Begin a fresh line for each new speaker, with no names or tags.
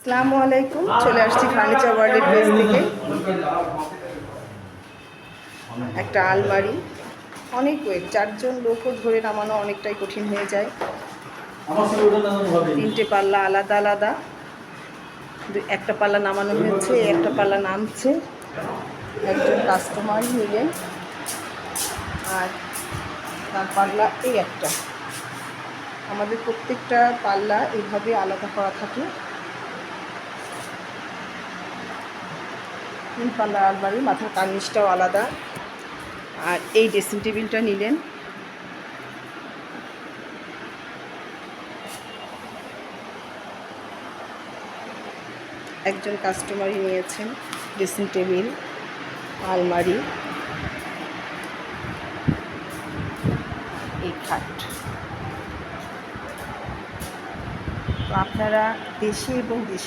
আসসালামু আলাইকুম। চলে আসছি ফার্নিচার ওয়ার্ল্ডের পেজ থেকে। একটা আলমারি, অনেক ওয়েট, 4জন লোকও ধরে নামানো অনেকটাই কঠিন হয়ে যায়। 3টে পাল্লা আলাদা আলাদা, একটা পাল্লা নামানো হয়েছে, একটা পাল্লা নামছে। একজন কাস্টমার নিলেন, আর তার পাল্লা এই একটা। আমাদের প্রত্যেকটা পাল্লা এইভাবে আলাদা করা থাকে। 3 পাল্লা আলমারি, মাথার কার্নিশটাও আলাদা। আর এই ড্রেসিং টেবিলটা নিলেন, একজন কাস্টমারই নিয়েছেন। ড্রেসিং টেবিল, আলমারি, এই খাট। তো আপনারা দেশে এবং দেশে